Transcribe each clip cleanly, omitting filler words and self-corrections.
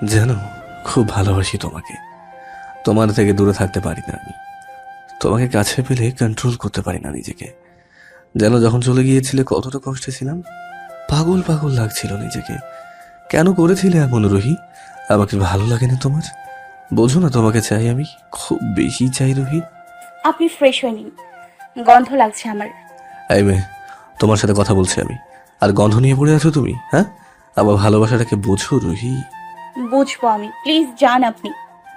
জানো, খুব ভালোবাসি তোমাকে। তোমার থেকে দূরে থাকতে পারি না আমি। তোমাকে কাছে পেলে কন্ট্রোল করতে পারি না নিজেকে। যেন যখন চলে গিয়েছিলে কতটা কষ্টে ছিলাম, পাগল পাগল লাগছিল নিজেকে। কেন করেছিলে এমন রুহি? আমাকে ভালো লাগে না তোমার? বোঝো না তোমাকে চাই আমি, খুব বেশি চাই রুহি। আপনি ফ্রেশ হয়ে নিন, গন্ধ লাগছে আমার। এই মেয়ে, তোমার সাথে কথা বলছি আমি, আর গন্ধ নিয়ে পড়ে আছো তুমি? হ্যাঁ, আমার ভালোবাসাটাকে বোঝো রুহি? বুঝবো আমি, প্লিজ যান আপনি।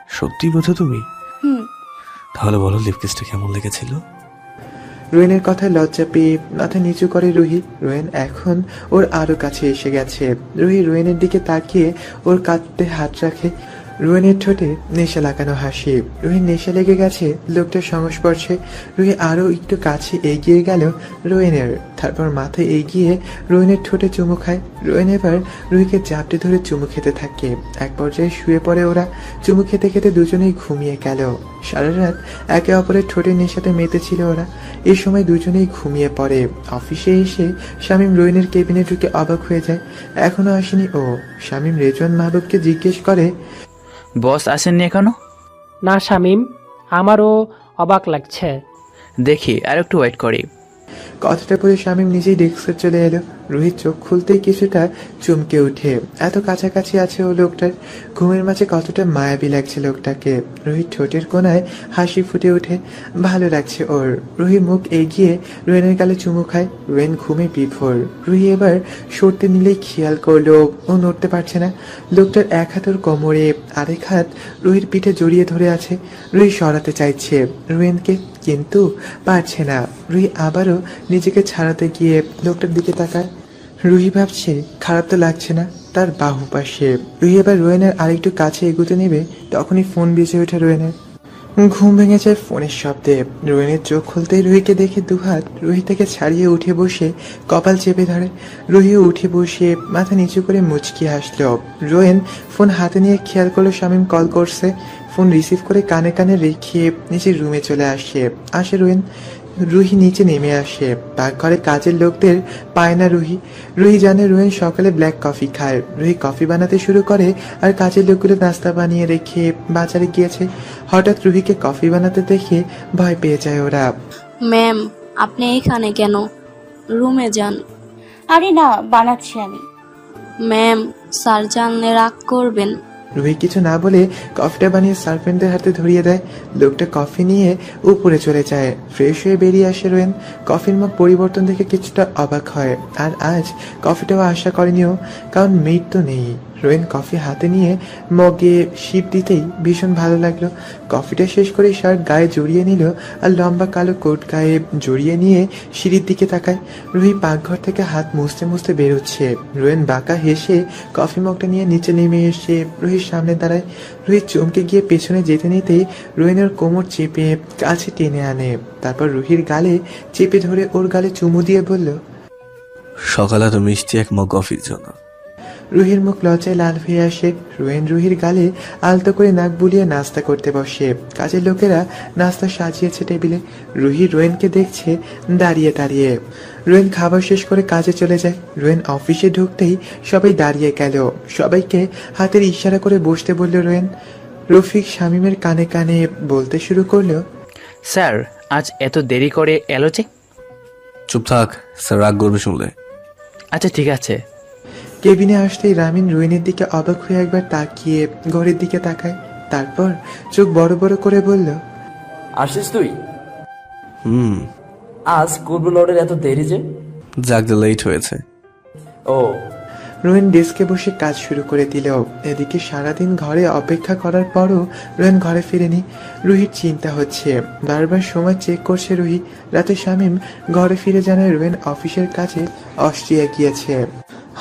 সত্যি বোঝো তুমি? হুম। তাহলে বলো, লিপকিসটা কেমন লেগেছিল? রোয়েনের কথায় লজ্জা পেয়ে মাথা নিচু করে রুহি। রোয়েন এখন ওর আরো কাছে এসে গেছে। রুহি রোয়েনের দিকে তাকিয়ে ওর কাঁধে হাত রাখে। রোয়েনের ঠোঁটে নেশা লাগানো হাসি। রুহির নেশা লেগে গেছে লোকটার সংস্পর্শে। রুহি আরো একটু কাছে এগিয়ে গেল রোয়েনের, তারপর মাথা এগিয়ে রোয়েনের ঠোঁটে চুমু খায়। রোয়েন এবার রুহিকে জাপটে ধরে চুমু খেতে থাকে। এক পর্যায়ে শুয়ে পড়ে ওরা। চুমু খেতে খেতে দুজনেই ঘুমিয়ে গেল। সারা রাত একে অপরের ঠোঁটের নেশাতে মেতেছিল ওরা। এই সময় দুজনেই ঘুমিয়ে পড়ে। অফিসে এসে শামীম রোয়েনের কেবিনে ঢুকে অবাক হয়ে যায়। এখনো আসেনি ও। শামীম রেজওয়ান মাহবুবকে জিজ্ঞেস করে, বস আসেননি এখনো? না শামীম, আমারও অবাক লাগছে। দেখি আর একটু ওয়েট করি। কথাটা বলে শামীম নিজেই ডেস্কে চলে এলো। রুহির চোখ খুলতেই কিছুটা চমকে উঠে। এত কাছাকাছি আছে ও লোকটার। ঘুমের মাঝে কতটা মায়াবী লাগছে লোকটাকে। রুহির ঠোঁটের কোণায় হাসি ফুটে ওঠে। ভালো লাগছে ওর। রুহি মুখ এগিয়ে রোয়েনের গালে চুমু খায়। রোয়েন ঘুমে বিভোর। রুহি এবার সরতে নিলেই খেয়াল করলো ও নড়তে পারছে না। লোকটার এক হাত ওর কোমরে, আরেক হাত রুহির পিঠে জড়িয়ে ধরে আছে। রুহি সরাতে চাইছে রোয়েনকে, কিন্তু পারছে না। রুহি আবারও নিজেকে ছাড়াতে গিয়ে লোকটার দিকে তাকায়। রুহি ভাবছে খারাপ তো লাগছে না তার বাহু পাশে। রুহি এবার রোয়েনের আরেকটু কাছে এগোতে নেবে, তখনই ফোন বেজে ওঠে রোয়েনের। ঘুম ভেঙে যায় ফোনের শব্দে। রোয়েনের চোখ খুলতেই রুহিকে দেখে দুহাত রুহি থেকে ছাড়িয়ে উঠে বসে কপাল চেপে ধরে। রুহিও উঠে বসে মাথা নিচু করে মুচকি হাসল। রোয়েন ফোন হাতে নিয়ে খেয়াল করলো শামীম কল করছে। ফোন রিসিভ করে কানে কানে রেখে নিজের রুমে চলে আসে রোয়েন। রুহি নিচে নেমে আসে। পাকঘরে কাজের লোকদের পায় না রুহি। রুহি জানে রোয়েন সকালে ব্ল্যাক কফি খায়। রুহি কফি বানাতে শুরু করে আর কাজের লোকগুলো নাস্তা বানিয়ে রেখে বাজারে গিয়েছে। হঠাৎ রুহিকে কফি বানাতে দেখে ভয় পেয়ে যায় ওরা। ম্যাম, আপনি এখানে কেন? রুমে যান। আরে না, বানাচ্ছি আমি। ম্যাম, স্যার জানলে রাগ করবেন। রুহি কিছু না বলে কফিটা বানিয়ে সার্ভেন্টের হাতে ধরিয়ে দেয়। লোকটা কফি নিয়ে উপরে চলে যায়। ফ্রেশ হয়ে বেরিয়ে আসে রোয়েন। কফির মুখ পরিবর্তন দেখে কিছুটা অবাক হয়। আর আজ কফিটাও আশা করেনিও, কারণ মেড তো নেই। রোয়েন কফি হাতে নিয়ে মগে শিপ দিতেই ভীষণ ভালো লাগলো। কফিটা শেষ করে শার্ট গায়ে জড়িয়ে নিল আর লম্বা কালো কোট গায়ে জড়িয়ে নিয়ে সিঁড়ির দিকে তাকায়। রুহি পাকঘর থেকে হাত মুছতে মুছতে বেরোচ্ছে। রোয়েন বাঁকা হেসে কফি মগটা নিয়ে নিচে নেমে এসে রুহির সামনে দাঁড়ায়। রুহি চমকে গিয়ে পেছনে যেতে নিতেই রোয়েনের কোমর চেপে কাছে টেনে আনে। তারপর রুহির গালে চেপে ধরে ওর গালে চুমু দিয়ে বলল, সকালে তো মিষ্টি এক মগ কফির জন্য। রুহির মুখ লজ্জায় লাল হয়ে আসে। রোয়েন রুহির গালে আলতো করে নাক বুলিয়ে নাস্তা করতে বসে। কাজের লোকেরা নাস্তা সাজিয়েছে টেবিলে। রুহি রোয়েনকে দেখছে দাঁড়িয়ে দাঁড়িয়ে। রোয়েন খাবার শেষ করে কাজে চলে যায়। রোয়েন অফিসে ঢুকতেই সবাই দাঁড়িয়ে গেল। সবাইকে হাতের ইশারা করে বসতে বলল রোয়েন। রফিক শামীমের কানে কানে বলতে শুরু করলো, স্যার, আজ এত দেরি করে এলো যে? চুপ থাক, স্যার রাগ করবে শুনলে। আচ্ছা ঠিক আছে। কেবিনে আসতেই রামিন রোয়েনের দিকে অবাক হয়ে একবার তাকিয়ে ঘরের দিকে তাকায়। তারপর চোখ বড় বড় করে বলল, আসিস তুই? হুম। আজ করবো লর্ডের এত দেরি যে? যাক, লেট হয়েছে। ও। রোয়েন ডেস্কে বসে কাজ শুরু করে দিল। এদিকে সারাদিন ঘরে অপেক্ষা করার পরও রোয়েন ঘরে ফিরেনি। রুহির চিন্তা হচ্ছে। বারবার সময় চেক করছে রুহি। রাতে শামীম ঘরে ফিরে জানায় রোয়েন অফিসের কাজে অস্ট্রিয়া গিয়েছে।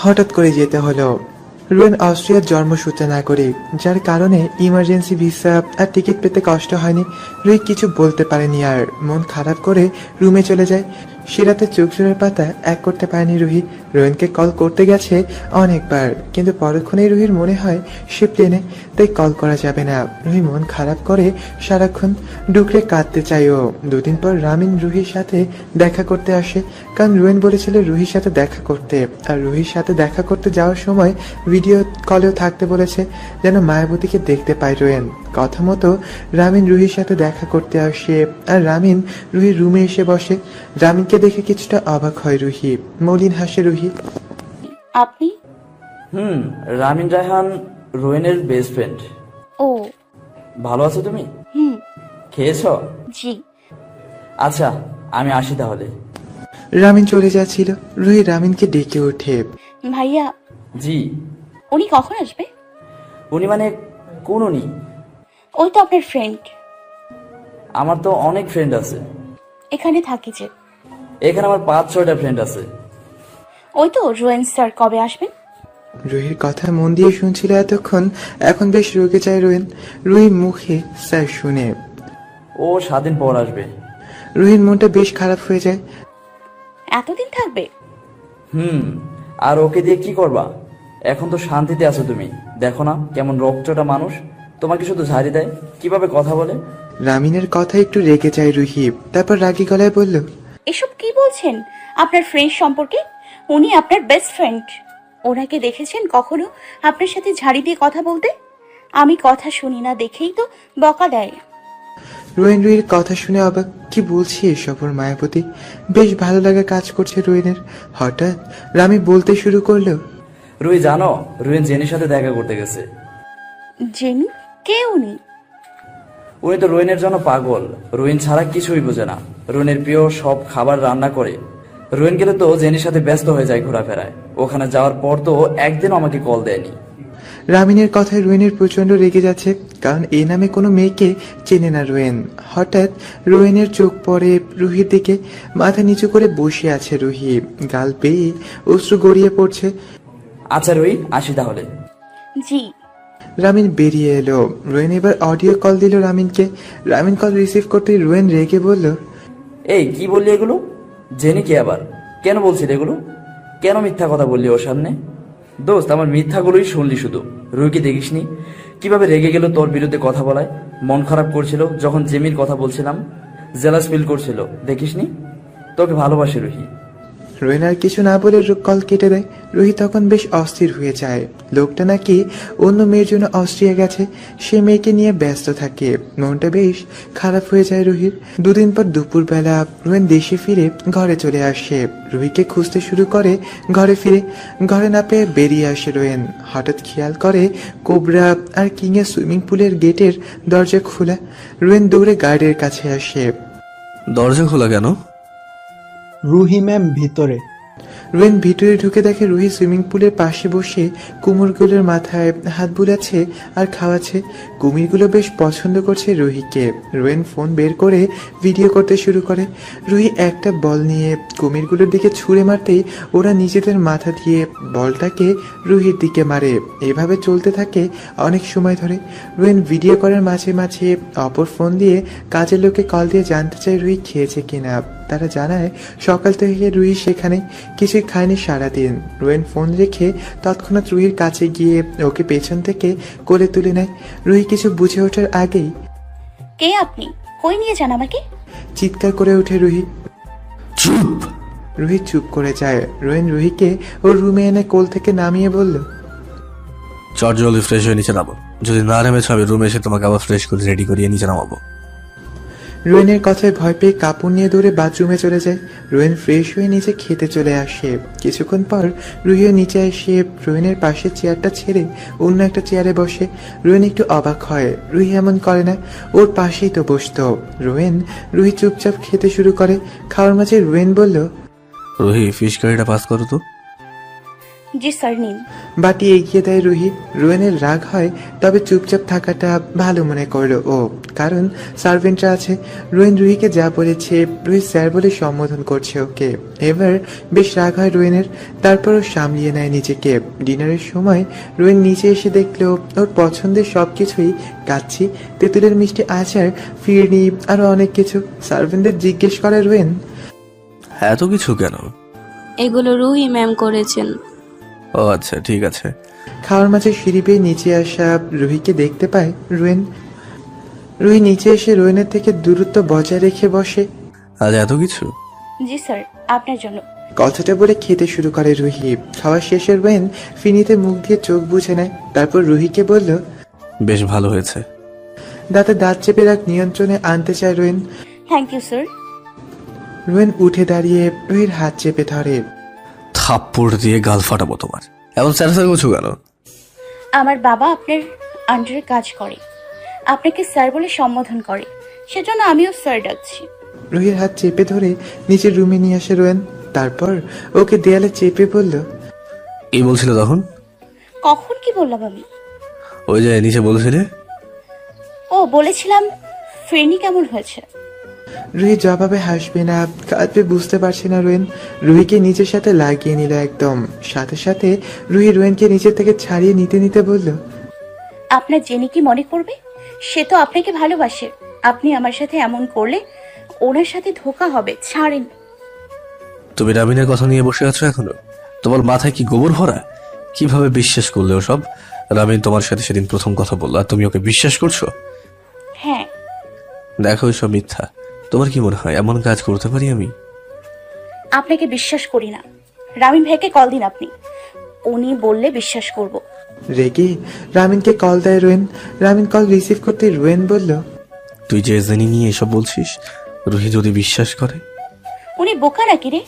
হঠাৎ করে যেতে হলো। রোয়েন অস্ট্রিয়ার জন্মসূত্রে নাগরিক, যার কারণে ইমার্জেন্সি ভিসা আর টিকিট পেতে কষ্ট হয়নি। রুহি কিছু বলতে পারেনি আর মন খারাপ করে রুমে চলে যায়। সে রাতে চোখ জোড়ার পাতা এক করতে পারেনি রুহি। রোয়েনকে কল করতে গেছে অনেকবার, কিন্তু পরক্ষণেই রুহির মনে হয় সে প্লেনে, তাই কল করা যাবে না। রুহি মন খারাপ করে সারাক্ষণ ডুকরে কাঁদতে চায় ও। দুদিন পর রামিন রুহির সাথে দেখা করতে আসে, কারণ রোয়েন বলেছিল রুহির সাথে দেখা করতে। আর রুহির সাথে দেখা করতে যাওয়ার সময় ভিডিও কলেও থাকতে বলেছে, যেন মায়াবতীকে দেখতে পায় রোয়েন। কথা মতো রামিন রুহির সাথে দেখা করতে আসে, আর রামিন রুহির রুমে এসে বসে। রামিনকে দেখে কিছুটা অবাক হয় রুহি, মলিন হাসে রুহি। আপনি? রামিন রায়হান রোয়েনের বেস্ট ফ্রেন্ড। ও। ভালো আছো তুমি? হুম। খেয়েছো? জি। আচ্ছা, আমি আসি তাহলে। রামিন চলে যাচ্ছিল, রুহি রামিনকে ডেকে ওঠে। ভাইয়া, জি। উনি কখন আসবে? উনি মানে কোন উনি? ওই তো আপনার ফ্রেন্ড। আমার তো অনেক ফ্রেন্ড আছে। এখানে থাকি যে। এখানে আমার 5-6টা ফ্রেন্ড আছে। ওই তো রোয়েন স্যার কবে আসবেন? রুহির কথা মন দিয়ে শুনছিল এতক্ষণ, এখন বেশ রুকে যায় রোয়েন। রুহির মুখে স্যার শুনে ও 7 দিন পর আসবে। রুহির মনটা বেশ খারাপ হয়ে যায়। এতদিন থাকবে? আর ওকে দিয়ে কি করবা? এখন তো শান্তিতে আছো তুমি, দেখো না কেমন রক্তটা মানুষ, তোমাকে শুধু ঝাড়ি দেয়, কিভাবে কথা বলে। রামিনের কথা একটু রেগে যায় রুহি, তারপর রাগী গলায় বলল, এসব কি বলছেন আপনার ফ্রেন্ড সম্পর্কে? উনি আপনার বেস্ট ফ্রেন্ড। ওনাকে দেখেছেন কখনো আপনার সাথে ঝাড়ি দিয়ে কথা বলতে? আমি কথা শুনি না দেখেই তো বকা দেয়। রোয়েন রুহির কথা শুনে অবাক, কি বলছি এসব ওর মায়াবতী। বেশ ভালো লাগা কাজ করছে রোয়েনের। হঠাৎ রামি বলতে শুরু করলো, রুই জানো, রুইন জেনির সাথে দেখা করতে গেছে। জেনি? কে উনি? উনি তো রোয়েনের জন্য পাগল, রোয়েন ছাড়া কিছুই বোঝে না। রোয়েনের প্রিয় সব খাবার রান্না করে। রোয়েন গেলে তো জেনির সাথে ব্যস্ত হয়ে যায় ঘোরাফেরায়। ওখানে যাওয়ার পর তো একদিনও আমাকে কল দেয়নি। রামিনের কথায় রোয়েনের প্রচন্ড রেগে যাচ্ছে, কারণ এই নামে কোনো মেয়েকে চেনে না রোয়েন। হঠাৎ রোয়েনের চোখ পড়ে রুহির দিকে, মাথা নিচু করে বসে আছে রুহি, গাল বেয়ে অশ্রু গড়িয়ে পড়ছে। আচ্ছা রুই, আসি তাহলে। জি। রামিন বেরিয়ে এলো। রোয়েন এবার অডিও কল দিল রামিনকে। রামিন কল রিসিভ করতে রোয়েন রেগে বলল, এই কি বললি এগুলো? জেনি কে আবার? কেন বলছিস এগুলো? কেন মিথ্যা কথা বললি ওর সামনে? দোস্ত, আমার মিথ্যাগুলোই শুনলি শুধু। রুইকে দেখিসনি কিভাবে রেগে গেল তোর বিরুদ্ধে কথা বলায়? মন খারাপ করছিল যখন জেমির কথা বলছিলাম, জেলাস ফিল করছিল, দেখিসনি? তোকে ভালোবাসি রুহি। রোয়েন আর কিছু না বলে কল কেটে দেয়। রুহি তখন বেশ অস্থির হয়ে যায়। লোকটা নাকি অন্য মেয়ের জন্য অস্ট্রিয়া গেছে, সে মেয়েকে নিয়ে ব্যস্ত থাকে। মনটা বেশ খারাপ হয়ে যায় রুহির। দুদিন পর দুপুরবেলা রোয়েন দেশে ফিরে ঘরে চলে আসে। রুহিকে খুঁজতে শুরু করে ঘরে ফিরে। ঘরে না পেয়ে বেরিয়ে আসে রোয়েন। হঠাৎ খেয়াল করে কোবরা আর কিং এর সুইমিং পুলের গেটের দরজা খোলা। রোয়েন দৌড়ে গার্ডের কাছে আসে। দরজা খোলা কেন? রুহি ম্যাম ভিতরে। রোয়েন ভিতরে ঢুকে দেখে রুহি সুইমিং পুলের পাশে বসে কুমিরগুলোর মাথায় হাত বুলাচ্ছে আর খাওয়াচ্ছে। কুমিরগুলো বেশ পছন্দ করছে রুহিকে। রোয়েন ফোন বের করে ভিডিও করতে শুরু করে। রুহি একটা বল নিয়ে কুমিরগুলোর দিকে ছুঁড়ে মারতেই ওরা নিজেদের মাথা দিয়ে বলটাকে রুহির দিকে মারে। এভাবে চলতে থাকে অনেক সময় ধরে। রোয়েন ভিডিও করার মাঝে মাঝে অপর ফোন দিয়ে কাজের লোকে কল দিয়ে জানতে চায় রুহি খেয়েছে কিনা। তারা জানায় সকাল থেকে রুহি সেখানে কিছুই খায়নি সারাদিন। রোয়েন ফোন রেখে তৎক্ষণাৎ রুহির কাছে গিয়ে ওকে পেছন থেকে কোলে তুলে নেয়। রুহি কিছু বুঝে ওঠার আগেই, কে আপনি? কই নিয়ে যান আমাকে? চিৎকার করে ওঠে রুহি। চুপ! রুহি চুপ করে যায়। রোয়েন রুহিকে ওর রুমে এনে কোল থেকে নামিয়ে বলল, চট জলদি ফ্রেশ হয়ে নিচে নামো। যদি না নেমেছ আমি রুমে এসে তোমাকে আবার ফ্রেশ করে রেডি করিয়ে নিচে নামাবো। রোয়েনের কথায় ভয় পেয়ে কাপড় নিয়ে দৌড়ে বাথরুমে চলে যায়। রোয়েন ফ্রেশ হয়ে নিচে খেতে চলে আসে। কিছুক্ষণ পর রুহিও নিচে এসে রোয়েনের পাশে চেয়ারটা ছেড়ে অন্য একটা চেয়ারে বসে। রোয়েন একটু অবাক হয়, রুহি এমন করে না, ওর পাশেই তো বসতো। রুহি চুপচাপ খেতে শুরু করে। খাওয়ার মাঝে রোয়েন বলল, রুহি, ফিশ কারিটা পাস করো তো। জি স্যার, নিন। বাটি এগিয়ে দেয় রুহি। রোয়েনের রাগ হয়, তবে চুপচাপ থাকাটা ভালো মনে করলো ও, কারণ সার্ভেন্টরা আছে। রোয়েন রুহিকে যা বলেছে রুহি স্যার বলে সম্বোধন করছে ওকে। এবার বেশ রাগ হয় রোয়েনের, তারপরও সামলিয়ে নেয় নিজেকে। ডিনারের সময় রোয়েন নিচে এসে দেখলো ওর পছন্দের সবকিছুই, কাচ্ছি, তেঁতুলের মিষ্টি আচার, ফিরনি, আরো অনেক কিছু। সার্ভেন্টদের জিজ্ঞেস করে রোয়েন, এত কিছু কেন? এগুলো রুহি ম্যাম করেছেন। ও আচ্ছা, ঠিক আছে। খাওয়ার মাঝে সিঁড়ি বেয়ে নিচে আসা রুহিকে দেখতে পায় রুয়েন। রুহি নিচে এসে রুয়েনের থেকে দূরত্ব বজায় রেখে বসে। আজ এত কিছু? জি স্যার, আপনার জন্য। কথাটা বলে খেতে শুরু করে রুহি। খাওয়া শেষে রুয়েন ফিনিতে মুখ দিয়ে চোখ বুঝে নেয়, তারপর রুহিকে বলল, বেশ ভালো হয়েছে। দাঁতে দাঁত চেপে রাখ নিয়ন্ত্রণে আনতে চায় রুয়েন। Thank you sir. রুয়েন উঠে দাঁড়িয়ে রুহির হাত চেপে ধরে। থাপ্পড় দিয়ে গাল ফাটাবো তোমার। এমন স্যার করছো কেন? আমার বাবা আপনার আন্ডারে কাজ করে, আপনাকে স্যার বলে সম্বোধন করে, সেজন্য আমিও স্যার ডাকছি। রুহির হাত চেপে ধরে নিচের রুমে নিয়ে আসে রুয়েন, তারপর ওকে দেয়ালে চেপে বলল, এই বলছিল তখন? কখন কি বললাম আমি? ওই যে নিচে বলছিলে। ও বলেছিলাম ফেরনি কেমন হয়েছে। রুহি জবাবে হাসবে না কাঁদবে বুঝতে পারছে না রুয়েন। রুহিকে নিজের সাথে লাগিয়ে নিল একদম। সাথে সাথে রুহি রুয়েনকে নিচের থেকে ছাড়িয়ে নিতে নিতে বলল, আপনার জেনে কি মনে করবে? সে তো আপনাকে ভালোবাসে। আপনি আমার সাথে এমন করলে ওনার সাথে ধোঁকা হবে। ছাড়েন। তুমি রামিনের কথা নিয়ে বসে আছো এখনো? তোমার মাথায় কি গোবর ভরা? কিভাবে বিশ্বাস করলে ওসব? রামিন তোমার সাথে সেদিন প্রথম কথা বললো আর তুমি ওকে বিশ্বাস করছো? হ্যাঁ। দেখো এসব মিথ্যা। তোমার কি মনে হয় এমন কাজ করতে পারি আমি? আপনাকে বিশ্বাস করি না। রামিন ভাইকে কল দিন আপনি, উনি বললে বিশ্বাস করব। রেগে রামিনকে কল দেয় রুয়েন। রামিন কল রিসিভ করতে রুয়েন বলল, তুই যে জেনে নিয়ে এসব বলছিস, রুহি যদি বিশ্বাস করে? উনি বোকা নাকি রে?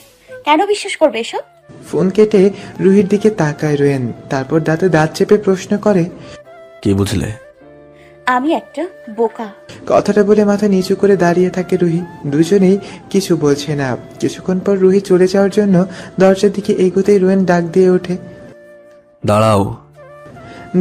কেন বিশ্বাস করবে এসব? ফোন কেটে রুহির দিকে তাকায় রুয়েন, তারপর দাঁতে দাঁত চেপে প্রশ্ন করে, কি বুঝলে? আমি একটা বোকা। কথাটা বলে মাথা নিচু করে দাঁড়িয়ে থাকে রুহি। দুজনেই কিছু বলছে না। কিছুক্ষণ পর রুহি চলে যাওয়ার জন্য দরজার দিকে এগোতেই রুয়েন ডাক দিয়ে ওঠে। দাঁড়াও।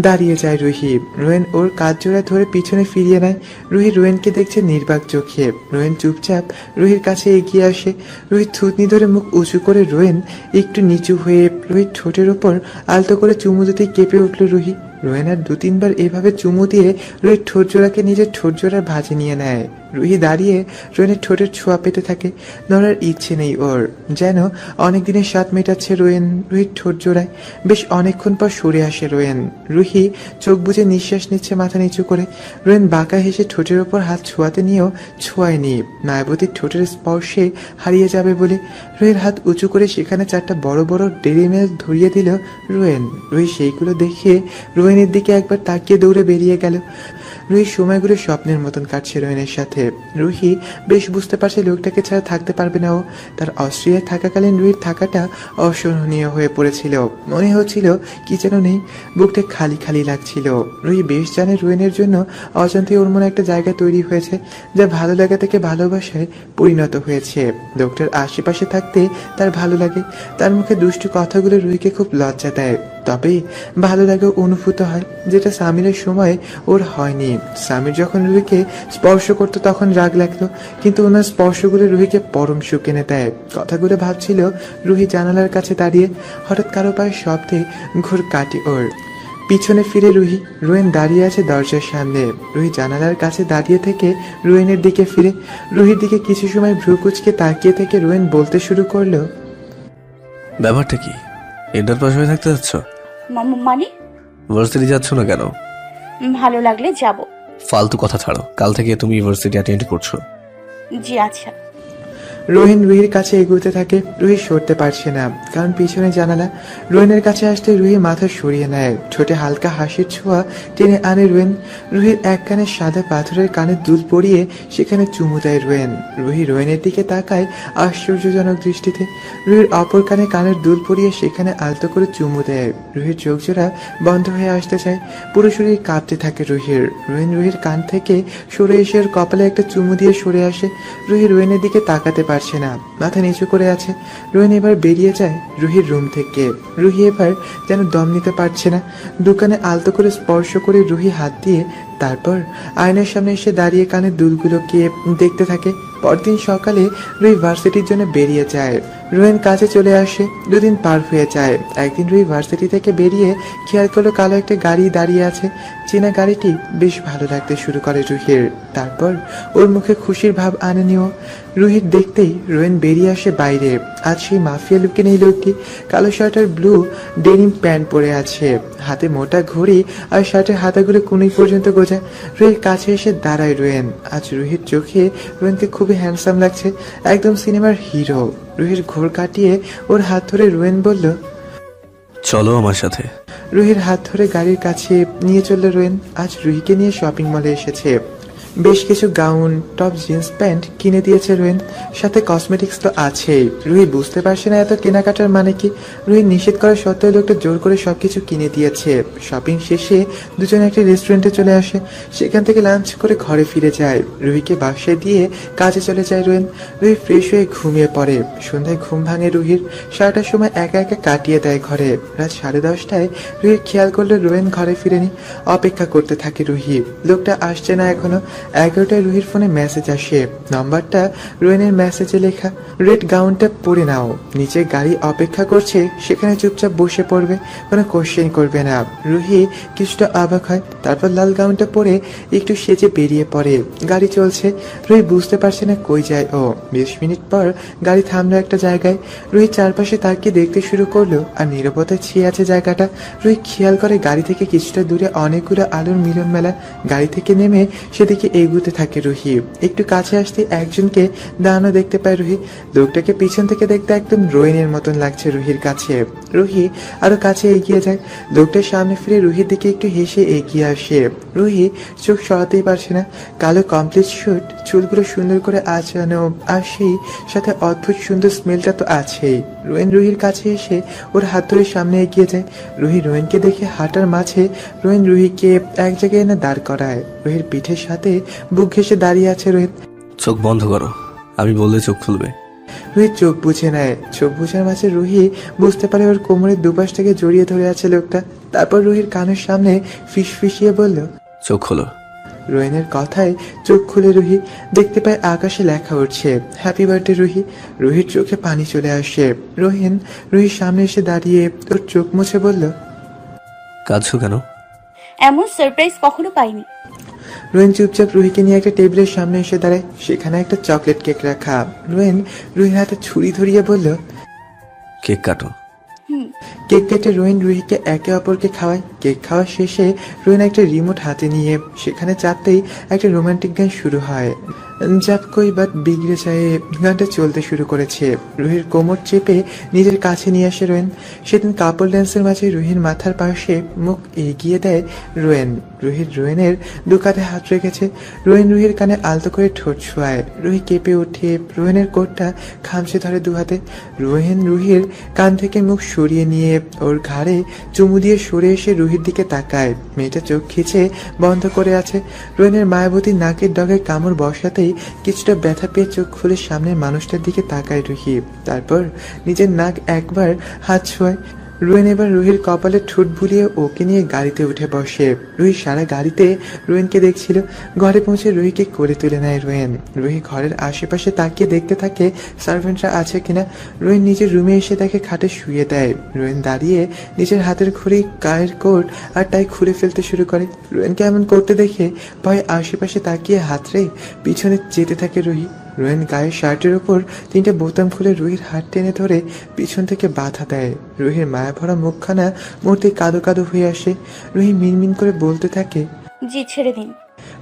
দাঁড়িয়ে যায় রুহি। রুয়েন ওর কাজ জোড়া ধরে পিছনে ফিরিয়ে নেয়। রুহি রুয়েনকে দেখছে নির্বাক চোখে। রুয়েন চুপচাপ রুহির কাছে এগিয়ে আসে। রুহি থুতনি ধরে মুখ উঁচু করে রুয়েন একটু নিচু হয়ে রুহির ঠোঁটের ওপর আলতো করে চুমু দিতেই কেঁপে উঠল রুহি। রুয়েন আর 2-3 বার এভাবে চুমু দিয়ে রুহির ঠোঁট জোড়াকে নিজের ঠোঁট জোড়ার ভাঁজে নিয়ে নেয়। রুহি দাঁড়িয়ে রুয়েনের ঠোঁটের ছোঁয়া পেতে থাকে। নড়ার ইচ্ছে নেই ওর, যেন অনেক দিনের স্বাদ মেটাচ্ছে রুয়েন রুহির ঠোঁট জোড়ায়। বেশ অনেকক্ষণ পর সরে আসে রুয়েন। রুহি চোখ বুজে নিঃশ্বাস নিচ্ছে মাথা নিচু করে। রুয়েন বাঁকা হেসে ঠোঁটের ওপর হাত ছোঁয়াতে নিয়েও ছোঁয়ায়নি, মায়াবতীর ঠোঁটের স্পর্শে হারিয়ে যাবে বলে। রুহির হাত উঁচু করে সেখানে 4টা বড় বড় ডেইরি মিল্ক ধরিয়ে দিল রুয়েন। রুহি সেইগুলো দেখে রুয়েনের দিকে একবার তাকিয়ে দৌড়ে বেরিয়ে গেল। রুহির সময়গুলো স্বপ্নের মতন কাটছে রুয়েনের সাথে। রুহি বেশ বুঝতে পারছে লোকটাকে ছাড়া থাকতে পারবে না ও। তার অস্ট্রিয়ায় থাকাকালীন রুহির থাকাটা অসহনীয় হয়ে পড়েছিল। মনে হচ্ছিল কি যেন নেই, বুকটা খালি খালি লাগছিল। রুহি বেশ জানে রুয়েনের জন্য অজান্তে ওর মনে একটা জায়গা তৈরি হয়েছে, যা ভালো লাগা থেকে ভালোবাসায় পরিণত হয়েছে। লোকটার আশেপাশে থাকতে তার ভালো লাগে। তার মুখে দুষ্টু কথাগুলো রুহিকে খুব লজ্জা দেয়, তবে ভালো লাগে অনুভূত হয়, যেটা সামিরের সময় ওর হয়নি। সামির যখন রুহিকে স্পর্শ করতো তখন রাগ লাগতো, কিন্তু ওনার স্পর্শগুলো রুহিকে পরম সুখ এনে দেয়। কথাগুলো ভাবছিল রুহি জানালার কাছে দাঁড়িয়ে। হঠাৎ কারো পায়ের শব্দে ঘোর কাটে ওর। পিছনে ফিরে রুয়েন দাঁড়িয়ে আছে দরজার সামনে। রুহি জানালার কাছে দাঁড়িয়ে থেকে রুয়েনের দিকে ফিরে। রুহির দিকে কিছু সময় ভ্রু কুঁচকে তাকিয়ে থেকে রুয়েন বলতে শুরু করলো, ব্যাপারটা কি? ইন্টার পাস হয়ে থাকতে যাচ্ছ? মানে ইউনিভার্সিটি যাচ্ছ না কেন? ভালো লাগলে যাব। ফালতু কথা ছাড়ো, কাল থেকে তুমি ইউনিভার্সিটি অ্যাটেন্ড করছো। জি আচ্ছা। রোহিন রুহির কাছে এগোতে থাকে। রুহি সরতে পারছে না, কারণ পিছনে জানালা। রোহিনের কাছে আসতে রুহি মাথা সরিয়ে নেয়। ঠোঁটে হালকা হাসির ছোঁয়া টেনে আনে রোহিন। রুহির এক কানে সাদা পাথরের কানে দুল পরিয়ে সেখানে চুমু দেয় রোহিন। রুহি রোহিনের দিকে তাকায় আশ্চর্যজনক দৃষ্টিতে। রুহির অপর কানে কানের দুল পরিয়ে সেখানে আলতো করে চুমু দেয়। রুহির চোখ জোড়া বন্ধ হয়ে আসতে চায়, পুরো শরীর কাঁপতে থাকে রুহির। রোহিন রুহির কান থেকে সরে এসে ওর কপালে একটা চুমু দিয়ে সরে আসে। রুহি রোহিনের দিকে তাকাতে পারছে না, মাথা নিচু করে আছে। রোহিন এবার বেরিয়ে যায় রুহির রুম থেকে। রুহি এবার যেন দম নিতে পারছে না। দোকানে আলতো করে স্পর্শ করে রুহি হাত দিয়ে তারপর আয়নার সামনে এসে দাঁড়িয়ে কানের দুলগুলোকে দেখতে থাকে। পরদিন সকালে রুহি ভার্সিটির জন্য বেরিয়ে যায়। রোহিন কাজে চলে আসে। 2 দিন পার হয়ে যায়। একদিন রুহি ভার্সিটি থেকে বেরিয়ে খেয়াল করলো কালো একটা গাড়ি দাঁড়িয়ে আছে। চেনা গাড়িটি বেশ ভালো লাগতে শুরু করে রুহির। তারপর ওর মুখে খুশির ভাব আনেনি ও। রুহির দেখতেই রোয়েন বেরিয়ে আসে বাইরে। আজ সেই মাফিয়া লুকে নেই লোকটি। কালো শার্ট আর ব্লু ডেনিম প্যান্ট পরে আছে, হাতে মোটা ঘড়ি আর শার্টের হাতাগুলো কুনুই পর্যন্ত গোজা। রুহির কাছে এসে দাঁড়ায় রোয়েন। আজ রুহির চোখে রোয়েনকে খুবই হ্যান্ডসাম লাগছে, একদম সিনেমার হিরো। রুহির ঘোর কাটিয়ে ওর হাত ধরে রোয়েন বলল, চলো আমার সাথে। রুহির হাত ধরে গাড়ির কাছে নিয়ে চলল রোয়েন। আজ রুহিকে নিয়ে শপিং মলে এসেছে। বেশ কিছু গাউন, টপ, জিন্স প্যান্ট কিনে দিয়েছে রোয়েন, সাথে কসমেটিক্স তো আছেই। রুহি বুঝতে পারছে না এত কেনাকাটার মানে কি। রুহি নিষেধ করা সত্ত্বেও লোকটা জোর করে সবকিছু কিনে দিয়েছে। শপিং শেষে দুজনে একটা রেস্টুরেন্টে চলে আসে, সেখান থেকে লাঞ্চ করে ঘরে ফিরে যায়। রুহিকে বাসায় দিয়ে কাজে চলে যায় রোয়েন। রুহি ফ্রেশ হয়ে ঘুমিয়ে পড়ে। সন্ধ্যায় ঘুম ভাঙে রুহির। সারাটার সময় একা একা কাটিয়ে দেয় ঘরে। রাত 10:30টায় রুহি খেয়াল করলো রোয়েন ঘরে ফিরেনি। অপেক্ষা করতে থাকে রুহি, লোকটা আসছে না এখনো। 11টায় রুহির ফোনে মেসেজ আসে, নাম্বারটা রোয়েনের মেসেজে লেখা। রেড গাউনটা পরে নাও, নিচে গাড়ি অপেক্ষা করছে, সেখানে চুপচাপ বসে পড়বে, কোনো কোশ্চেন করবে না। রুহি কিছুটা অবাক হয়, তারপর লাল গাউনটা পরে একটু সেজে বেরিয়ে পড়ে। গাড়ি চলছে, রুহি বুঝতে পারছে না কই যায় ও। 20 মিনিট পর গাড়ি থামলো একটা জায়গায়। রুহি চারপাশে তাকিয়ে দেখতে শুরু করলো, আর নীরবতায় ছেয়ে আছে জায়গাটা। রুহি খেয়াল করে গাড়ি থেকে কিছুটা দূরে অনেকগুলো আলোর মিলন মেলা। গাড়ি থেকে নেমে সেদিকে এগুতে থাকে রুহি। একটু কাছে আসতে একজনকে দাঁড়ানো দেখতে পায় রুহি। লোকটাকে পিছন থেকে দেখতে একদম রোয়েনের মতন লাগছে রুহির কাছে। রুহি আরো কাছে এগিয়ে যায়। লোকটার সামনে ফিরে রুহির দিকে একটু হেসে এগিয়ে আসে। রুহি চোখ সরাতেই পারছে না। কালো কমপ্লিট শুট, চুলগুলো সুন্দর করে আঁচানো, আর সেই সাথে অদ্ভুত সুন্দর স্মেলটা তো আছেই। রোয়েন রুহির কাছে এসে ওর হাত ধরে সামনে এগিয়ে যায়। রুহি রোয়েনকে দেখে হাঁটার মাঝে রোয়েন রুহিকে এক জায়গায় এনে দাঁড় করায়। রুহির পিঠের সাথে বুক ঘেঁষে দাঁড়িয়ে আছে রোহিত। চোখ বন্ধ করো, আমি বললে চোখ খুলবে। রুহি চোখ বুঝে নেয়। চোখ বুঝার মাঝে রুহি বুঝতে পারে ওর কোমরের দুপাশ থেকে জড়িয়ে ধরে আছে লোকটা। তারপর রুহির কানের সামনে ফিসফিসিয়ে বলল, চোখ খোলো। রোয়েনের কথায় চোখ খুলে রুহি দেখতে পায় আকাশে লেখা উঠছে, হ্যাপি বার্থডে রুহি। রুহির চোখে পানি চলে আসে। রোহিন রুহির সামনে এসে দাঁড়িয়ে ওর চোখ মুছে বলল, কাঁদছো কেন? এমন সারপ্রাইজ কখনো পাইনি। রোয়েন চুপচাপ রুহিকে নিয়ে একটা টেবিলের সামনে এসে দাঁড়ায়। সেখানে একটা চকলেট কেক রাখা। রোয়েন রুহির হাতে ছুরি ধরিয়ে বলল, কেক কাটো। কেক কেটে রোয়েন রুহিকে একে অপরকে খাওয়ায়। কেক খাওয়া শেষে রোয়েন একটা রিমোট হাতে নিয়ে সেখানে চাপতেই একটা রোমান্টিক গান শুরু হয়। জব কই বাত বিগড়ে যায় গানটা চলতে শুরু করেছে। রুহির কোমর চেপে নিজের কাছে নিয়ে আসে রোয়েন। সেদিন কাপল ড্যান্সের মাঝে রুহির মাথার পাশে মুখ এগিয়ে দেয় রোয়েন। রোয়েনের দু কাঁধে হাত রেখেছে। রোয়েন রুহির কানে আলতো করে ঠোঁট ছোঁয়ায়। রুহি কেঁপে উঠে রোয়েনের কোটটা খামচে ধরে দু হাতে। রোয়েন রুহির কান থেকে মুখ সরিয়ে নিয়ে ওর ঘাড়ে চুমু দিয়ে সরে এসে রুহির দিকে তাকায়। মেয়েটা চোখ খিচে বন্ধ করে আছে। রোয়েনের মায়াবতী নাকের ডগায় কামড় বসাতেই কিছুটা ব্যথা পেয়ে চোখ খুলে সামনের মানুষটার দিকে তাকায় রুহি। তারপর নিজের নাক একবার হাত ছোঁয়। রোয়েন এবার রুহির কপালে ঠোঁট বুলিয়ে ওকে নিয়ে গাড়িতে উঠে বসে। রুহি সারা গাড়িতে রোয়েনকে দেখছিল। ঘরে পৌঁছে রুহিকে করে তুলে নেয় রোয়েন। রুহি ঘরের আশেপাশে তাকিয়ে দেখতে থাকে সার্ভেন্টরা আছে কিনা। রোয়েন নিজের রুমে এসে তাকে খাটে শুয়ে দেয়। রোয়েন দাঁড়িয়ে নিজের হাতের ঘড়ি, গায়ের কোট আর টাই খুলে ফেলতে শুরু করে। রোয়েনকে এমন করতে দেখে ভয়ে আশেপাশে তাকিয়ে হাতড়ে পিছনে যেতে থাকে রুহি। রোয়েন গায়ের শার্টের উপর 3টে বোতাম খুলে রুহির হাত টেনে ধরে পিছন থেকে বাধা দেয়। রুহির মায়া ভরা মুখখানা মুহূর্তে কাদো কাদো হয়ে আসে। রুহি মিনমিন করে বলতে থাকে, জি ছেড়ে দিন।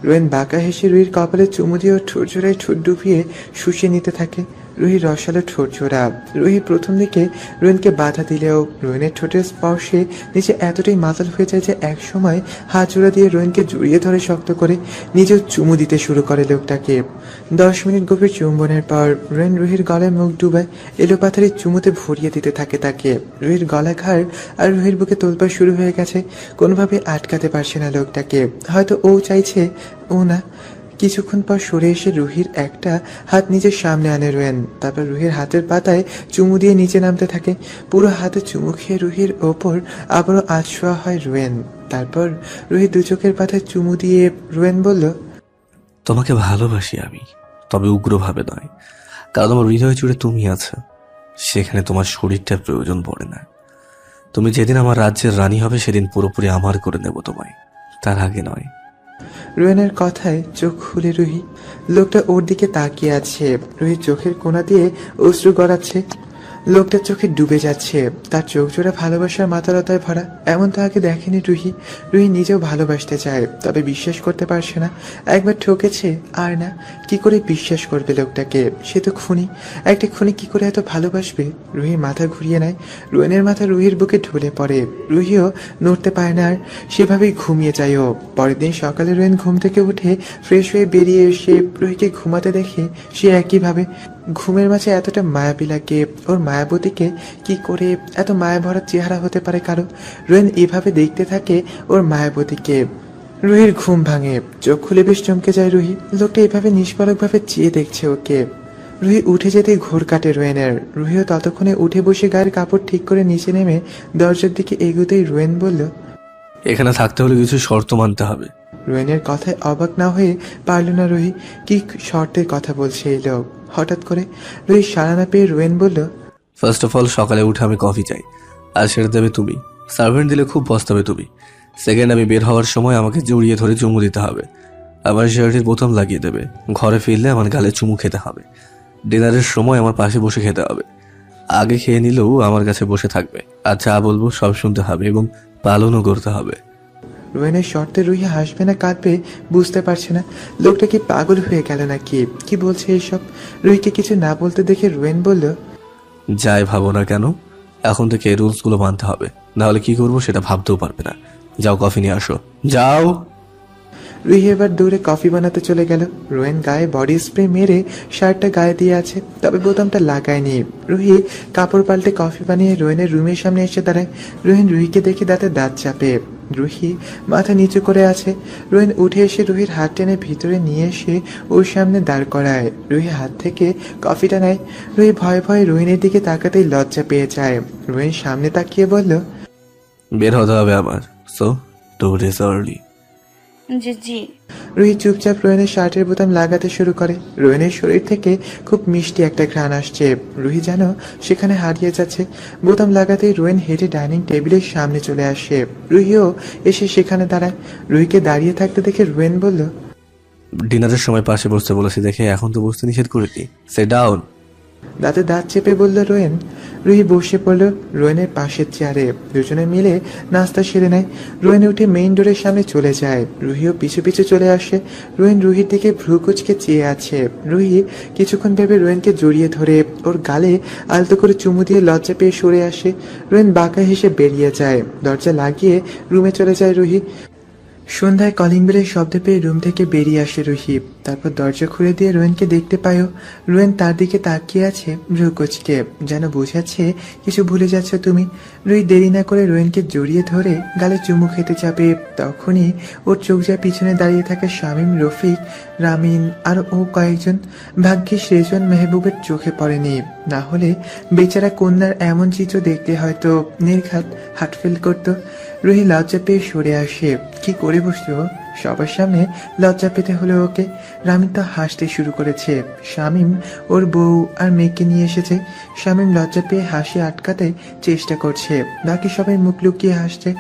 রোয়েন বাঁকা হেসে রুহির কপালে চুমু দিয়ে ওর ঠোঁট জোড়ায় ঠোঁট ডুবিয়ে শুষিয়ে নিতে থাকে। রুহির রসালো ঠোঁট জোড়া। রুহি প্রথম দিকে রোয়েনকে বাধা দিলেও রোয়েনের ঠোঁটের স্পর্শে নিচে এতটাই মাতাল হয়ে যায় যে এক সময় হাত জোড়া দিয়ে রোয়েনকে জড়িয়ে ধরে শক্ত করে নিজেও চুমু দিতে শুরু করে লোকটাকে। 10 মিনিট গভীর চুম্বনের পর রোয়েন রুহির গলায় মুখ ডুবায়। এলোপাথারি চুমুতে ভরিয়ে দিতে থাকে তাকে। রুহির গলা, ঘাড় আর রুহির বুকে তোলপাড় শুরু হয়ে গেছে। কোনোভাবে আটকাতে পারছে না লোকটাকে। হয়তো ও চাইছে, ও না। কিছুক্ষণ পর সরে এসে রুহির একটা হাত নিজের সামনে আনে রোয়েন। তারপর রুহির হাতের পাতায় চুমু দিয়ে নিচে নামতে থাকে। পুরো হাতে চুমু খেয়ে রুহির ওপর আবারও আছোয়া হয় রোয়েন। তারপর রুহির দু চোখের পাতায় চুমু দিয়ে রোয়েন বলল, তোমাকে ভালোবাসি আমি, তবে উগ্রভাবে নয়, কারণ আমার হৃদয় জুড়ে তুমি আছো। সেখানে তোমার শরীরটার প্রয়োজন পড়ে না। তুমি যেদিন আমার রাজ্যের রানী হবে সেদিন পুরোপুরি আমার করে নেব তোমায়, তার আগে নয়। রুয়েনের কথায় চোখ খুলে রুহি। লোকটা ওর দিকে তাকিয়ে আছে। রুহির চোখের কোণা দিয়ে অশ্রু গড়াচ্ছে। লোকটার চোখে ডুবে যাচ্ছে। তার চোখ জোড়া ভালোবাসার মাতালতায় ভরা। এমন তো আগে দেখেনি রুহি। রুহি নিজেও ভালোবাসতে চায়, তবে বিশ্বাস করতে পারছে না। একবার ঠকেছে, আর না। কি করে বিশ্বাস করবে লোকটাকে? সে তো খুনি। একটা খুনি কি করে এত ভালোবাসবে? রুহি মাথা ঘুরিয়ে নেয়। রুয়েনের মাথা রুহির বুকে ঢলে পড়ে। রুহিও নড়তে পারে না আর, সেভাবেই ঘুমিয়ে যায় ও। পরের দিন সকালে রুয়েন ঘুম থেকে উঠে ফ্রেশ হয়ে বেরিয়ে এসে রুহিকে ঘুমাতে দেখে সে একইভাবে। ঘুমের মাঝে এতটা মায়াবী লাগে ওর মায়াবতীকে। কি করে এত মায়া ভরা চেহারা হতে পারে কারো? রুয়েন এভাবে দেখতে থাকে ওর মায়াবতীকে। রুহির ঘুম ভাঙে, চোখ খুলে বেশ চমকে যায় রুহি। লোকটা এভাবে নিষ্পলকভাবে চেয়ে দেখছে ওকে। রুহি উঠে যেতে ঘোর কাটে রুয়েনের। রুহিও ততক্ষণে উঠে বসে গায়ের কাপড় ঠিক করে নিচে নেমে দরজার দিকে এগোতেই রুয়েন বলল, এখানে থাকতে হলে কিছু শর্ত মানতে হবে। রুয়েনের কথায় অবাক না হয়ে পারল না রুহি। কি শর্তের কথা বলছে এই লোক? হঠাৎ করে রুহি সাড়া না পেয়ে রুয়েন বলল, ফার্স্ট অফ অল, সকালে উঠে আমি কফি চাই, আর সেটা দেবে তুমি। সার্ভেন্ট দিলে খুব পস্তাবে তুমি। সেকেন্ড, আমি বের হওয়ার সময় আমাকে জড়িয়ে ধরে চুমু দিতে হবে। আবার শার্টের বোতাম লাগিয়ে দেবে। ঘরে ফিরলে আমার গালে চুমু খেতে হবে। ডিনারের সময় আমার পাশে বসে খেতে হবে। আগে খেয়ে নিলেও আমার কাছে বসে থাকবে। আর যা বলবো সব শুনতে হবে এবং পালনও করতে হবে। রুয়েনের শর্তে রুহি হাসবে না কাঁদবে বুঝতে পারছে না। লোকটা কি পাগল হয়ে গেল নাকি? কি বলছে এইসব? রুহিকে কিছু না বলতে দেখে রুয়েন বলল, যাই ভাবো না কেন, এখন থেকে এই রুলসগুলো মানতে হবে। নাহলে কি করবো সেটা ভাবতেও পারবে না। যাও কফি নিয়ে আসো, যাও। রুহি এবার দৌড়ে কফি বানাতে চলে গেল। রুয়েন গায়ে বডি স্প্রে মেরে শার্টটা গায়ে দিয়ে আছে, তবে বোতামটা লাগায়নি। রুহি কাপড় পাল্টে কফি বানিয়ে রুয়েনের রুমের সামনে এসে দাঁড়ায়। রুয়েন রুহিকে দেখে দাঁতে দাঁত চাপে। রুহি মাথা নিচু করে আছে। রুয়েন উঠে এসে রুহির হাত টেনে ভিতরে নিয়ে এসে ওর সামনে দাঁড় করায়। রুহি হাত থেকে কফিটা নেয়। রুহি ভয়ে ভয়ে রুহিনের দিকে তাকাতেই লজ্জা পেয়ে যায়। রুয়েন সামনে তাকিয়ে বলল, বের হতে হবে আমার। So two days early. জি জি। রুহি চুপচাপ রোয়েনের শার্টের বোতাম লাগাতে শুরু করে। রোয়েনের শরীর থেকে খুব মিষ্টি একটা ঘ্রাণ আসছে। রুহি যেন সেখানে হারিয়ে যাচ্ছে। বোতাম লাগাতেই রোয়েন হেঁটে ডাইনিং টেবিলের সামনে চলে আসে। রুহিও এসে সেখানে দাঁড়ায়। রুহিকে দাঁড়িয়ে থাকতে দেখে রোয়েন বলল, ডিনারের সময় পাশে বসতে বলেছি দেখে এখন তো বসতে নিষেধ করেছি। Sit down. দাঁতে দাঁত চেপে বলল রোয়েন। রুহি বসে পড়ল রোয়েনের পাশের চেয়ারে। দুজনে মিলে নাস্তা সেরে নেয়। রোয়েন উঠে মেইন ডোরের সামনে চলে যায়। রুহিও পিছু পিছু চলে আসে। রোয়েন রুহির দিকে ভ্রু কুচকে চেয়ে আছে। রুহি কিছুক্ষণ ভেবে রোয়েনকে জড়িয়ে ধরে ওর গালে আলতো করে চুমু দিয়ে লজ্জা পেয়ে সরে আসে। রোয়েন বাঁকা হেসে বেরিয়ে যায়। দরজা লাগিয়ে রুমে চলে যায় রুহি। সন্ধ্যায় কলিং বেলের শব্দ পেয়ে রুম থেকে বেরিয়ে আসে রুহি। তারপর দরজা খুলে দিয়ে রোয়েনকে দেখতে পায়ও। রোয়েন তার দিকে তাকিয়ে আছে ভ্রুকুচকে, যেন বোঝাচ্ছে কিছু ভুলে যাচ্ছ তুমি। রুহি দেরি না করে রোয়েনকে জড়িয়ে ধরে গালে চুমু খেতে যাবে। তখনই ওর চোখ যায় পিছনে দাঁড়িয়ে থাকে শামীম, রফিক, রামিন আর ও কয়েকজন। ভাগ্যিস রেজন মেহবুবের চোখে পড়েনি, না হলে বেচারা কন্যার এমন চিত্র দেখতে হয়তো নির্ঘাত হার্ট ফেল করতো। রুহি লজ্জা পেয়ে সরে আসে। কি করে বসলো? সবার সামনে লজ্জা পেতে হলো ওকে। রামিন তো হাসতে শুরু করেছে। শামীম ওর বউ আর মেয়েকে নিয়ে এসেছে। শামীম লজ্জা পেয়ে হাসি আটকাতে চেষ্টা করছে, বাকি সবাই মুখ লুকিয়ে হাসছে।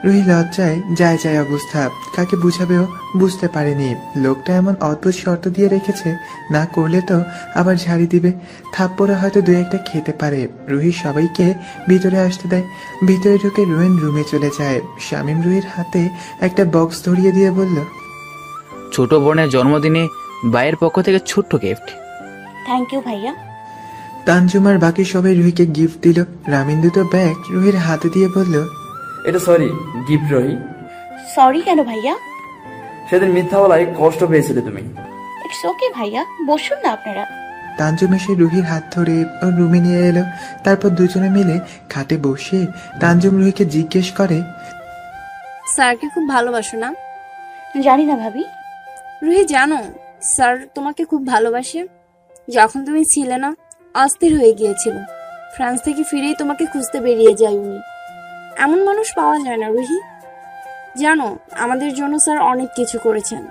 রুহি লজ্জায় যায় যায় অবস্থা। কাকে বুঝাবেও বুঝতে পারেনি। লোকটা এমন অদ্ভুত শর্ত দিয়ে রেখেছে, না করলে তো আবার ঝাড়ি দিবে। থাপ্পড়ে হয়তো দু একটা খেতে পারে। রুহি সবাইকে ভিতরে আসতে দেয়। ভিতরে ঢুকে রোয়েন রুমে চলে যায়। শামীম রুহির হাতে একটা বক্স ধরিয়ে দিয়ে বলল, ছোট বোনের জন্মদিনে ভাইয়ের পক্ষ থেকে ছোট্ট গিফট। থ্যাংক ইউ ভাইয়া। তানজুমার বাকি সবাই রুহিকে গিফট দিল। রামিন দুটো ব্যাগ রুহির হাতে দিয়ে বলল, এটা সরি গিফট রহি। সরি কেন ভাইয়া? সেদিন মিথ্যা বলায় কষ্ট পেয়েছিলে তুমি। ইটস ওকে ভাইয়া, বসুন না আপনারা। তানজুম এসে রুহির হাত ধরে ওর রুমে নিয়ে এলো। তারপর দুজনে মিলে খাটে বসে তানজুম রুহিকে জিজ্ঞেস করে, স্যারকে খুব ভালোবাসো না? জানি না ভাবি। রুহি জানো, স্যার তোমাকে খুব ভালোবাসে। যখন তুমি ছিলে না, অস্থির হয়ে গিয়েছিল। ফ্রান্স থেকে ফিরেই তোমাকে খুঁজতে বেরিয়ে যায় উনি। এমন মানুষ পাওয়া যায় না রুহি। জানো, আমাদের জন্য স্যার অনেক কিছু করেছেন।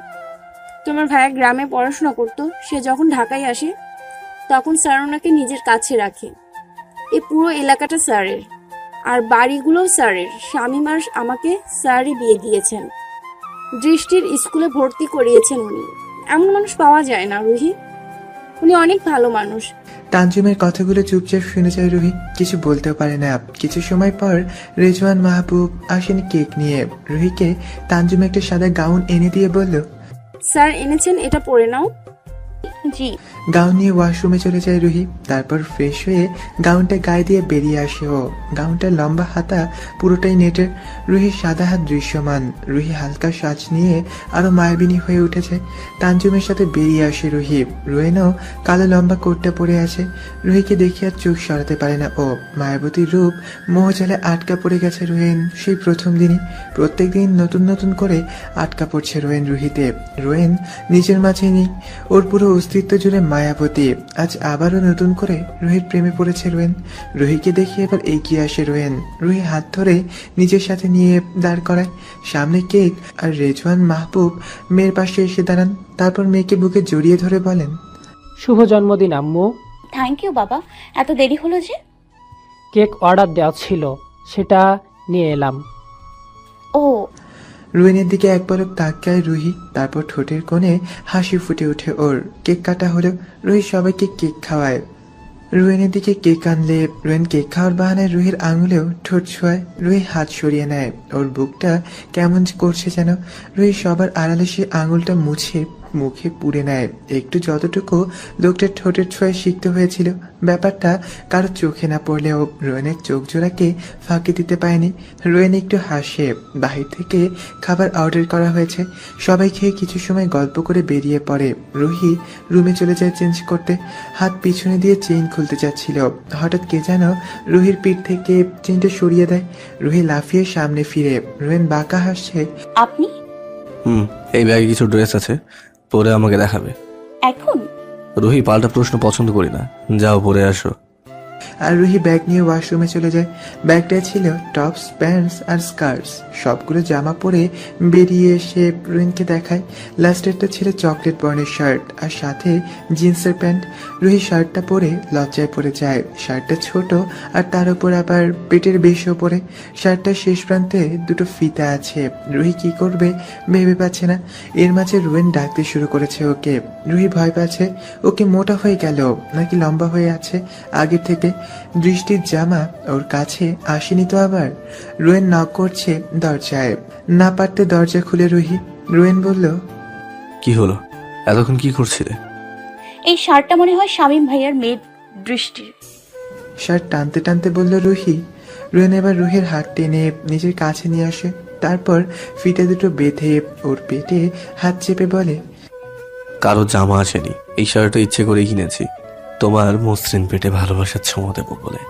তোমার ভাইয়া গ্রামে পড়াশোনা করতো, সে যখন ঢাকায় আসে তখন স্যার ওনাকে নিজের কাছে রাখে। এই পুরো এলাকাটা স্যারের, আর বাড়িগুলোও স্যারের। শামীম আর আমাকে স্যারই বিয়ে দিয়েছেন। দৃষ্টির স্কুলে ভর্তি করিয়েছেন উনি। এমন মানুষ পাওয়া যায় না রুহি, উনি অনেক ভালো মানুষ। তানজুমের কথাগুলো চুপচাপ শুনে যায় রুহি, কিছু বলতেও পারে না। কিছু সময় পর রেজওয়ান মাহবুব আসেন কেক নিয়ে। রুহিকে তানজুম একটা সাদা গাউন এনে দিয়ে বলল, স্যার এনেছেন, এটা পরে নাও। জি। গাউন নিয়ে ওয়াশরুমে চলে যায় রুহি। তারপর ফ্রেশ হয়ে গাউনটা গায়ে দিয়ে বেরিয়ে আসে ও। গাউনটা লম্বা হাতা, পুরোটাই নেটের। রুহির সাদা হাত দৃশ্যমান। রুহি হালকা সাজ নিয়ে আরো মায়াবিনী হয়ে উঠেছে। তানজুমের সাথে বেরিয়ে আসে রুহি। রোয়েনও কালো লম্বা কোটটা পরে আছে। রুহিকে দেখে আর চোখ সরাতে পারে না ও। মায়াবতীর রূপ মোহজালে আটকা পড়ে গেছে রোয়েন সেই প্রথম দিনই। প্রত্যেক দিন নতুন নতুন করে আটকা পড়ছে রোয়েন রুহিতে। রোয়েন নিজের মাঝে নেই, ওর পুরো অস্তিত্ব জুড়ে মায়াবতী। আজ আবারও নতুন করে রুহির প্রেমে পড়েছে রোয়েন। রুহিকে দেখে এবার এগিয়ে আসে রোয়েন। রুহি হাত ধরে নিজের সাথে নিয়ে দাঁড় করায়। সামনে কেক আর রেজওয়ান মাহবুব মেয়ের পাশে এসে দাঁড়ান। তারপর মেয়েকে বুকে জড়িয়ে ধরে বলেন, শুভ জন্মদিন আম্মু। থ্যাংক ইউ বাবা, এত দেরি হলো যে? কেক অর্ডার দেওয়া ছিল, সেটা নিয়ে এলাম। ও। রুয়েনের দিকে এক পলক তাকায় রুহি। তারপর ঠোঁটের কোণে হাসি ফুটে ওঠে ওর। কেক কাটা হলো। রুহি সবাইকে কেক খাওয়ায়। রুয়েনের দিকে কেক আনলে রুয়েন কেক খাওয়ার বাহানায় রুহির আঙুলেও ঠোঁট ছোঁয়ায়। রুহি হাত সরিয়ে নেয়। ওর বুকটা কেমন করছে যেন। রুহি সবার আড়ালে সে আঙুলটা মুছে মুখে পুড়ে নেয়। একটু যতটুকু লোকটার ঠোঁটের ছোঁয়া শিখতে হয়েছিল, ব্যাপারটা কারো চোখে না পড়লেও রোয়েনের চোখ জোড়াকে ফাঁকি দিতে পারেনি। রোয়েন একটু হাসে। বাহির থেকে খাবার অর্ডার করা হয়েছে। সবাই খেয়ে কিছু সময় গল্প করে বেরিয়ে পড়ে। রুহি রুমে চলে যায় চেঞ্জ করতে। হাত পিছনে দিয়ে চেইন খুলতে যাচ্ছিল, হঠাৎ কে যেন রুহির পিঠ থেকে চেইনটা সরিয়ে দেয়। রুহি লাফিয়ে সামনে ফিরে। রোয়েন বাঁকা হাসছে। আপনি? এই ব্যাগে কিছু ড্রেস আছে, পরে আমাকে দেখাবে। এখন? রুহি, পাল্টা প্রশ্ন পছন্দ করি না, যাও পরে আসো। আর রুহি ব্যাগ নিয়ে ওয়াশরুমে চলে যায়। ব্যাগটায় ছিল টপস, প্যান্টস আর স্কার্টস। সবগুলো জামা পরে বেরিয়ে এসে রুহিনকে দেখায়। লাস্টেরটা ছিল চকলেট বর্ণের শার্ট আর সাথে জিন্সের প্যান্ট। রুহি শার্টটা পরে লজ্জায় পড়ে যায়। শার্টটা ছোট আর তার উপর আবার পেটের বেশি ওপরে। শার্টটার শেষ প্রান্তে দুটো ফিতা আছে। রুহি কি করবে ভেবে পাচ্ছে না। এর মাঝে রুয়েন ডাকতে শুরু করেছে ওকে। রুহি ভয় পাচ্ছে, ওকে মোটা হয়ে গেল নাকি লম্বা হয়ে আছে আগের থেকে। দৃষ্টির জামা ওর কাছে আসেনি তো আবার। রোয়েন নক করছে দরজায়। না পারতে দরজা খুলে রুহি। রোয়েন বলল, কি হলো, এতক্ষণ কি করছিলে? এই শার্টটা মনে হয় শামীম ভাইয়ার মেয়ে দৃষ্টির। শার্ট টানতে টানতে বলল রুহি। রোয়েন এবার রুহির হাত টেনে নিজের কাছে নিয়ে আসে। তারপর ফিতে দুটো বেঁধে ওর পেটে হাত চেপে বলে, কারো জামা আসেনি, এই শার্টটা ইচ্ছে করে কিনেছি, তোমার মসৃণ পেটে ভালোবাসার ছোঁয়া দেবো বলে।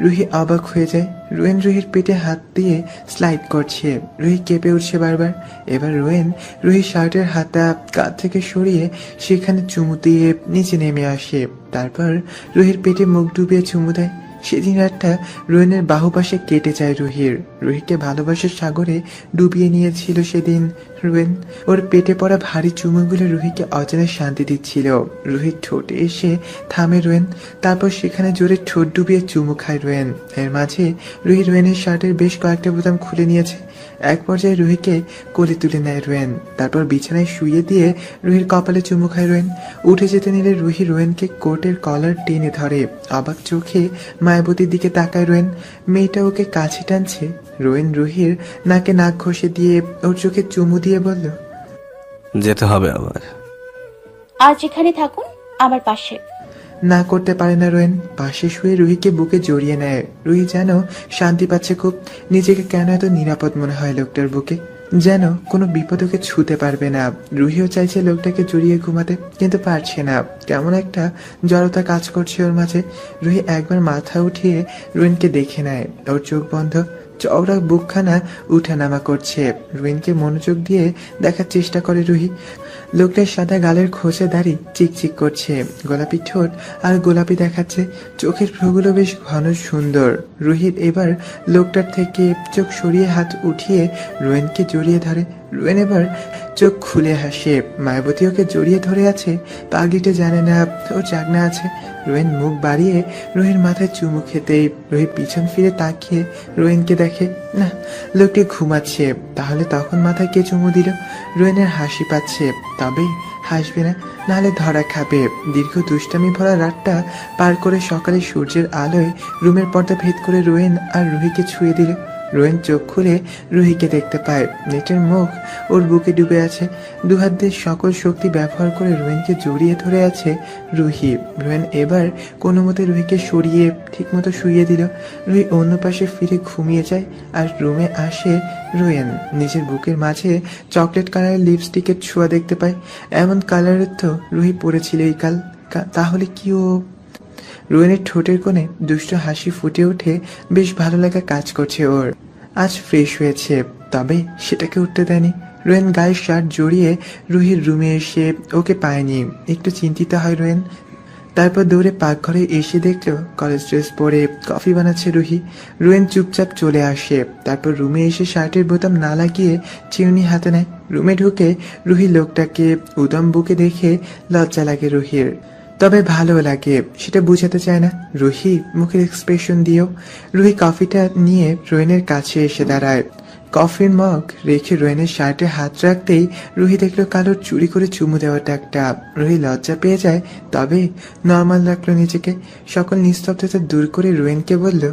রুহি অবাক হয়ে যায়। রোয়েন রুহির পেটে হাত দিয়ে স্লাইড করছে। রুহি কেঁপে উঠছে বারবার। এবার রোয়েন রুহির শার্টের হাতা কাঁধ থেকে সরিয়ে সেখানে চুমু দিয়ে নিচে নেমে আসে। তারপর রুহির পেটে মুখ ডুবিয়ে চুমু দেয়। সেদিন রাতটা রোয়েনের বাহুপাশে কেটে যায় রুহির। রুহিকে ভালোবাসার সাগরে ডুবিয়ে নিয়েছিল সেদিন রোয়েন। ওর পেটে পড়া ভারী চুমুগুলো রুহিকে অজানা শান্তি দিচ্ছিল। রুহির ঠোঁটে এসে থামে রোয়েন। তারপর সেখানে জোরে ঠোঁট ডুবিয়ে চুমু খায় রোয়েন। এর মাঝে রুহি রোয়েনের শার্টের বেশ কয়েকটা বোতাম খুলে নিয়েছে। এক পর্যায়ে রুহিকে কোলে তুলে নেয় রোয়েন। তারপর বিছানায় শুয়ে দিয়ে রুহির কপালে চুমু খায় রোয়েন। উঠে যেতে নিলে রুহি রোয়েনকে কোটের কলার টেনে ধরে। অবাক চোখে মায়াবতীর দিকে তাকায় রোয়েন। মেয়েটা ওকে কাছে টানছে। রোয়েন রুহির নাকে নাক ঘষে দিয়ে ওর চোখে চুমু দিয়ে বলল, যেতে হবে আবার। আজ এখানে থাকুন আমার পাশে। না করতে পারে না রোয়েন। পাশে শুয়ে রুহিকে বুকে জড়িয়ে নেয়। রুহি যেন শান্তি পাচ্ছে খুব। নিজেকে কেন এত নিরাপদ মনে হয় লোকটার বুকে, যেন কোনো বিপদ ওকে ছুঁতে পারবে না। রুহিও চাইছে লোকটাকে জড়িয়ে ঘুমাতে, কিন্তু পারছে না। কেমন একটা জড়তা কাজ করছে ওর মাঝে। রুহি একবার মাথা উঠিয়ে রোয়েনকে দেখে নেয়। ওর চোখ বন্ধ, চওড়া বুকখানা উঠানামা করছে। রোয়েনকে মনোযোগ দিয়ে দেখার চেষ্টা করে রুহি। লোকটার সাদা গালের খোঁচা দাড়ি চিকচিক করছে, গোলাপি ঠোঁট আর গোলাপি দেখাচ্ছে। চোখের ভ্রুগুলো বেশ ঘন সুন্দর। রুহির এবার লোকটার থেকে চোখ সরিয়ে হাত উঠিয়ে রোয়েনকে জড়িয়ে ধরে। রোয়েন এবার চোখ খুলে হাসে। মায়াবতী ওকে জড়িয়ে ধরে আছে। পাগলিটা জানে না ওর চাকনা আছে। রোয়েন মুখ বাড়িয়ে রুহির মাথায় চুমু খেতেই রুহি পিছন ফিরে তাকিয়ে রোয়েনকে দেখে, না, লোকটি ঘুমাচ্ছে। তাহলে তখন মাথায় কে চুমু দিল? রোয়েনের হাসি পাচ্ছে, তবে হাসবে না, নাহলে ধরা খাবে। দীর্ঘ দুষ্টামি ভরা রাতটা পার করে সকালে সূর্যের আলোয় রুমের পর্দা ভেদ করে রোয়েন আর রুহিকে ছুঁয়ে দিল। রোয়েন চোখ খুলে রুহিকে দেখতে পায়। নেটের মুখ ওর বুকে ডুবে আছে। দুহাত দিয়ে সকল শক্তি ব্যবহার করে রোয়েনকে জড়িয়ে ধরে আছে রুহি। রোয়েন এবার কোনো মতে রুহিকে সরিয়ে ঠিকমতো শুইয়ে দিল। রুহি অন্য পাশে ফিরে ঘুমিয়ে যায় আর রুমে আসে রোয়েন। নিজের বুকের মাঝে চকলেট কালারের লিপস্টিকের ছোঁয়া দেখতে পায়। এমন কালারের তো রুহি পরেছিল এই কাল। তাহলে কি ও? রোয়েনের ঠোঁটের কোণে দুষ্ট হাসি ফুটে ওঠে। বেশ ভালো লাগা কাজ করছে ওর। আজ ফ্রেশ হয়েছে, তবে সেটাকে উঠতে দেয়নি। রোয়েন গায়ে শার্ট জড়িয়ে রুহির রুমে এসে ওকে পায়নি। একটু চিন্তিত হয় রোয়েন। তারপর দৌড়ে পাকঘরে এসে দেখলো কলেজ ড্রেস পরে কফি বানাচ্ছে রুহি। রোয়েন চুপচাপ চলে আসে। তারপর রুমে এসে শার্টের বোতাম না লাগিয়ে চিরুনি হাতে নেয়। রুমে ঢুকে রুহি লোকটাকে উদম বুকে দেখে লজ্জা লাগে রুহির, তবে ভালো লাগে। সেটা বুঝাতে চায় না রুহি মুখের এক্সপ্রেশন দিয়েও। রুহি কফিটা নিয়ে রোয়েনের কাছে এসে দাঁড়ায়। কফির মগ রেখে রোয়েনের শার্টে হাত রাখতেই রুহি দেখলো কালোর চুরি করে চুমু দেওয়াটা একটা। রুহি লজ্জা পেয়ে যায়, তবে নর্মাল রাখলো নিজেকে। সকল নিস্তব্ধতা দূর করে রোয়েনকে বলল,